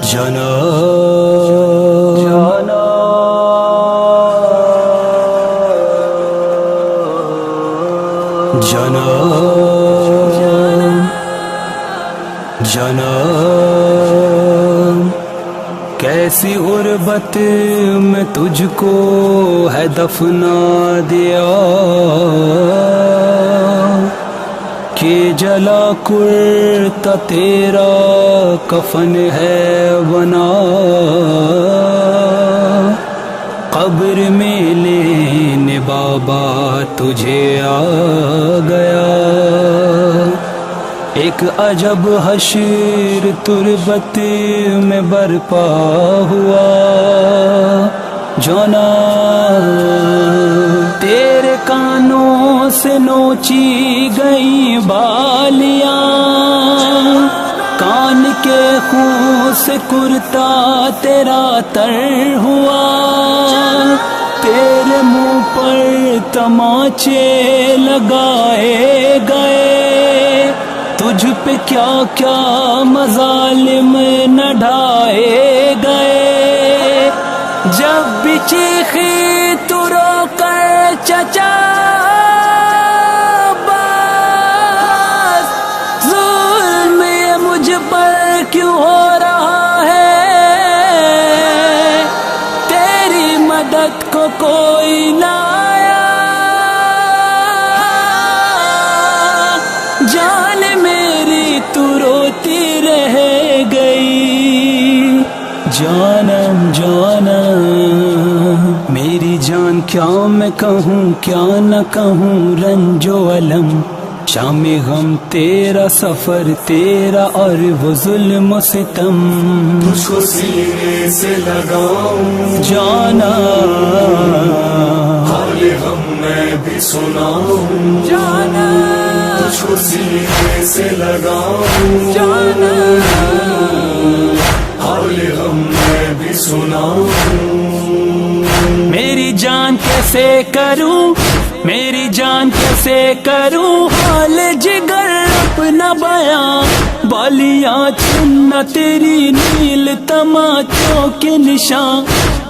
جانا جانا جانا کیسی غربت میں تجھ کو ہے دفنا دیا کہ جلا کرتا تیرا کفن ہے بنا قبر میں لینے بابا تجھے آ گیا ایک عجب حشر تربت میں برپا ہوا جانا تیرے کانوں سے نوچی گئی بالیاں کان کے خون سے کرتا تیرا تر ہوا تیرے منہ پر تماچے لگائے گئے تجھ پہ کیا کیا مظالم نہ ڈھائے گئے جب بھی چیخی تو رو کر چچا بس ظلم یہ مجھ پر کیوں ہو رہا ہے تیری مدد کو کوئی نہ آیا جان میری تو روتی رہ گئی جانم جانم میری جان کیا میں کہوں کیا نہ کہوں رنج و علم شام غم تیرا سفر تیرا اور وہ ظلم و ستم تجھ کو سینے سے لگاؤں جانا حال غم میں بھی سناؤں جانا تجھ کو سینے سے لگاؤں جانا حال غم میں بھی سناؤں میری جان کیسے کروں میری جان کیسے کروں حال جگر اپنا بیان بالیاں چننا تیری نیل تماچوں کے نشان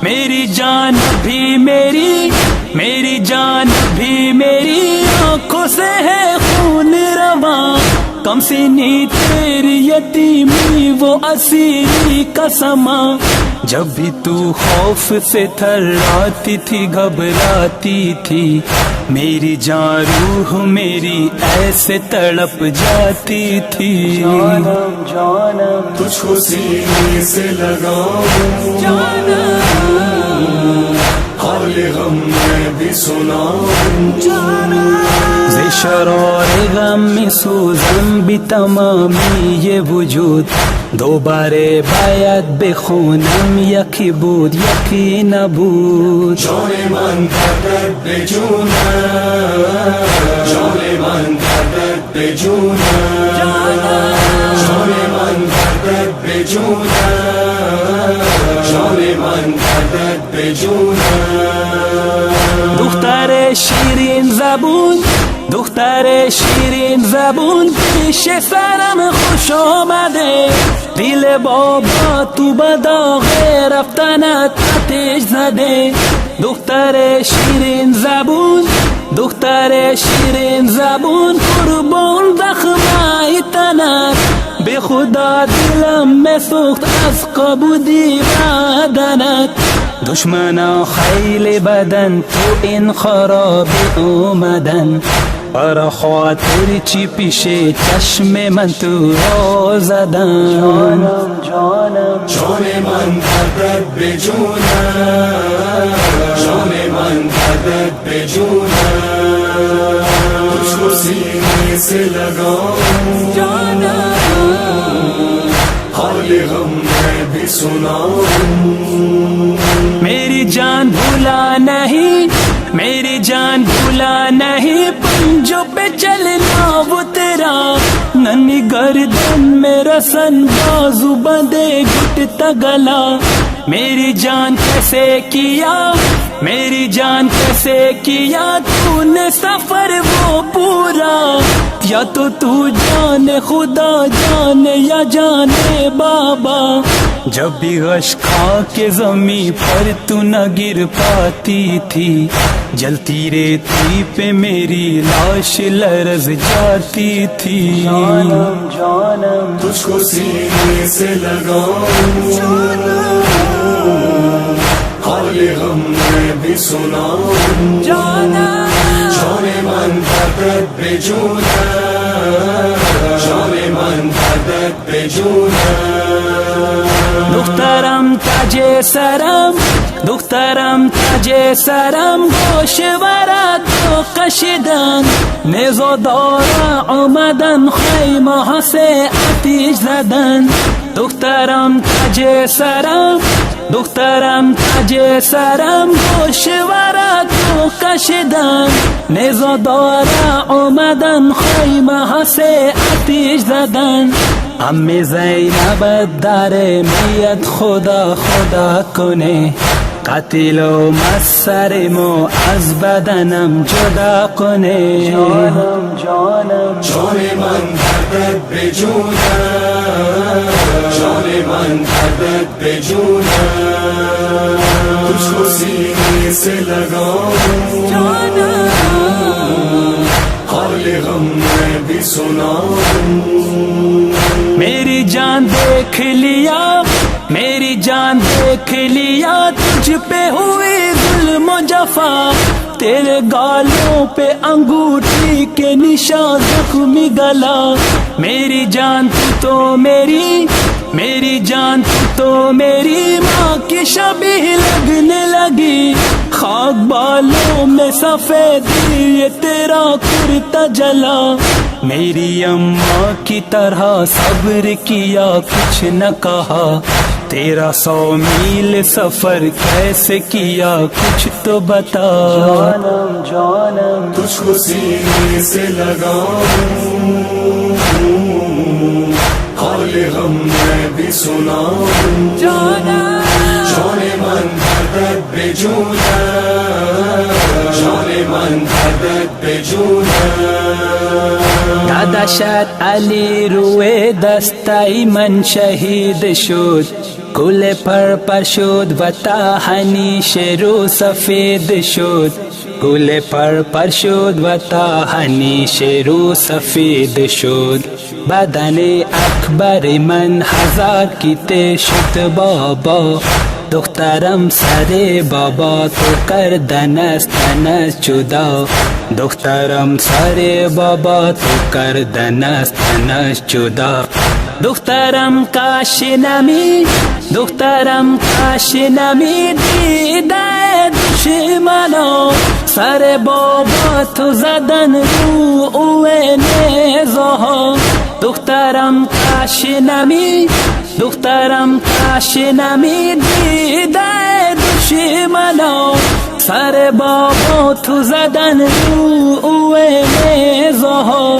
میری جان بھی میری جان بھی میری آنکھوں سے ہے خون رواں کم سینی تیری یتیمی وہ اسیری کا سما جب بھی تو خوف سے تھراتی تھی گھبراتی تھی میری جان روح میری ایسے تڑپ جاتی تھی جانم جانم تجھ کو سینے سے لگاؤں حال غم میں بھی سناؤں ز شرار غم میں سوزم بھی تمامی یہ وجود دوبارے باید بخونم یکی بود یکی نبود جان من درد به جونم جان من درد به جونم جان من درد به جونم جان من درد به جونم دختر شیرین زبون دختر شیرین زبون پیش سرم خوش آمده دل بابا تو بداغ رفتنت آتش زده دختر شیرین زبون دختر شیرین زبون قربان زخمای تنت به خدا دلم بسوخت از قبودی بدنت دشمنا خیلی بدن تو این خرابی اومدن برا خاطر چی پیش چشم من تو را زدن جانم جانم جان من درد به جونم جان من درد به جونم تجھ کو سینے سے لگاؤں جانم حال غم میں بھی سناؤں میری جان بھولا نہیں میری جان بھولا نہیں پنجوں پہ چلنا وہ تیرا ننی گردن میں رسن بازو بندے گھٹتا گلا میری جان کیسے کیا میری جان کیسے کیا تو نے سفر وہ پورا، یا تو جانے خدا جانے یا جانے بابا، جب بھی غش کھا کے زمین پر تو نہ گر پاتی تھی، جلتی ریتی پہ میری لاش لرز جاتی تھی۔ جانم جانم تجھ کو سینے سے لگاؤں، حال غم میں بھی سناؤں، جانم جان من دردت بے جونا، جان من دردت بے جونا۔ دخترم تاجه سرم، دخترم تاجه سرم، گوشوارت رو کشیدن، نزادارا آمدن، خیمه ها سه آتیش زدن. دخترم تاجه سرم، دخترم تاجه سرم، گوشوارت رو کشیدن، نزادارا آمدن، خیمه ها سه آتیش زدن. امی زینب در میت خدا خدا کنه، قتل و مسرمو از بدنم جدا کنه. جانم جانم جان من دردت بے جونا، جان من دردت بے جونا، تجھ کو سینے سے لگاؤں، حال غم میں بھی سناؤں۔ میری جان دیکھ لیا، میری جان دیکھ لیا، تجھ پہ ہوئی ظلم و جفا، تیرے گالوں پہ انگوٹھی کے نشان زخمی گلا. میری جان تو میری، میری جان تو میری ماں کی شبیہ لگنے لگی. خاک بالوں میں سفیدی یہ تیرا کرتا جلا. میری اماں کی طرح صبر کیا کچھ نہ کہا. تیرا 100 میل سفر کیسے کیا کچھ تو بتا. جانم جانم تجھ کو سینے سے لگاؤں، حال غم میں بھی سناؤں. جانم جان من دردت بے جونا، جان من دردت بے جونا. داداشت علی روی دستای من شهید شد. گل پر شد و تا همیشه رو سفید شد. گل پر شد و تا همیشه رو سفید شد. بدن اکبر من هزار کیته شد بابا. دخترم سر بابا تو کردن است تنش جدا. دخترم سر بابا تو کردن است تنش جدا. دخترم کاش نمی، دخترم کاش نمی دیده دشمنا. سر بابا تو زدن رو اوه نیزها. دخترم کاش نمی، دخترم کاش نمی دیده دشمنا. سر بابا تو زدن رو اوه نیزها.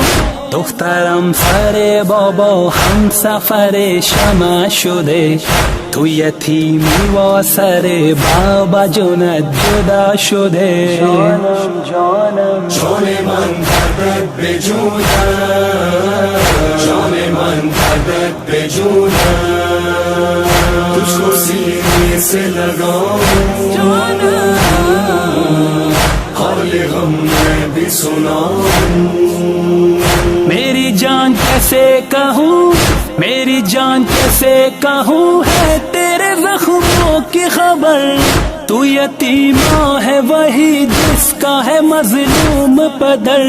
دخترم سر بابا هم سفر شمع شده. تو یتیمی و سر بابا جونت جدا شده. جانم جانم جان من دردت بے جونا، جان من دردت بے جونا. تجھ کو سینے سے لگاؤں، حال غم میں بھی سناؤں. میری جان کیسے کہوں، میری جان کیسے کہوں ہے تیرے زخموں کی خبر. تو یتیمہ ہے وہی جس کا ہے مظلوم پدر.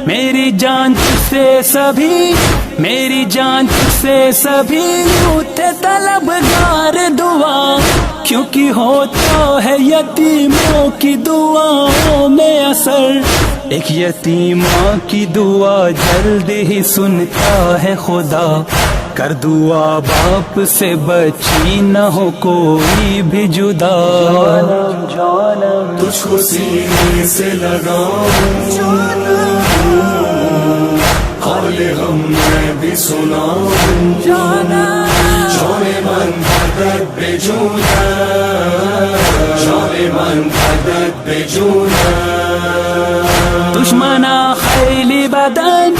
میری جان تجھ سے سبھی، میری جان تجھ سے سبھی ہوتے طلبگار دعا. کیونکہ ہوتا ہے یتیموں کی دعاؤں میں اثر. ایک یتیمہ کی دعا جلد ہی سنتا ہے خدا. کر دعا باپ سے بچی نہ ہو کوئی بھی جدا. جانم جانم تجھ کو سینے سے لگاؤں، حال غم میں بھی سناؤں. جانم جان من دردت به جونم، جان من دردت به جونم. دشمنا خیلی بدن،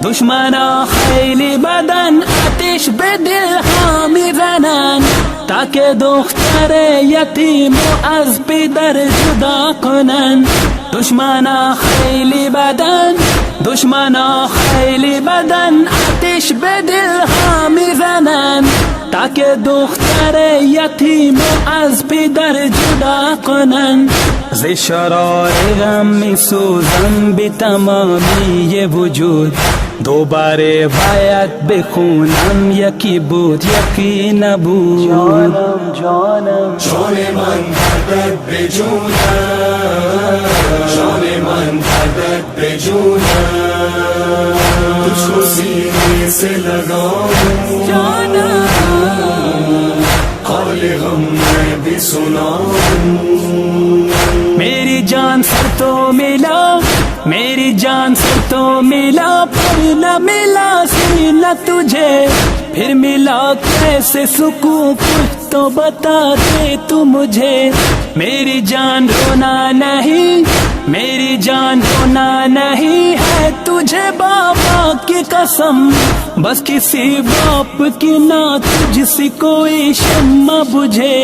دشمنا خیلی بدن، آتش به دل ها میزنن تا که دختر یتیم و از پدر جدا کنن. دشمنا خیلی بدن، دشمنا خیلی بدن، آتش به دل ها میزنن تا که دختر یتیم و از پدر جدا کنن. ز شرار غم می سوزم به تمامی وجود، دوباره باید بخونم یکی بود یکی نبود. جانم جان من دردت به جونم، جان من دردت به جونم. تجھ کو سینے سے لگاؤں، جانم حال غم میں بھی سناؤں. میری جان سر تو ملا، میری جان سر تو ملا، پر نہ ملا سینہ تجھے. پھر ملا کیسے سکون کچھ تو بتا دے تو مجھے. میری جان رونا نہیں، میری جان رونا نہیں ہے تجھے بابا کی قسم. بس کسی باپ کی نہ تجھ سے کوئی شمع بجھے.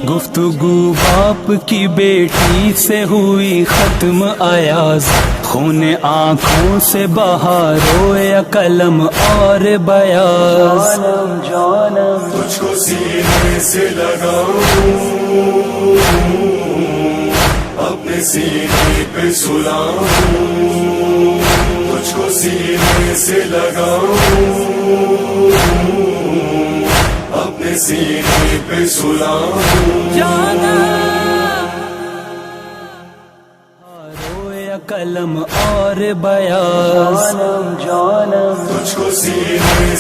گفتگو باپ کی بیٹی سے ہوئی ختم آیاز، خون آنکھوں سے بہا رویا قلم اور بیاض. جانم تجھ کو سینے سے لگاؤں، اپنے سینے پہ سلاؤں. تجھ کو سینے سے لگاؤں، اپنے سینے پہ سلاؤں. رویا قلم اور بیاض. تجھ کو سینے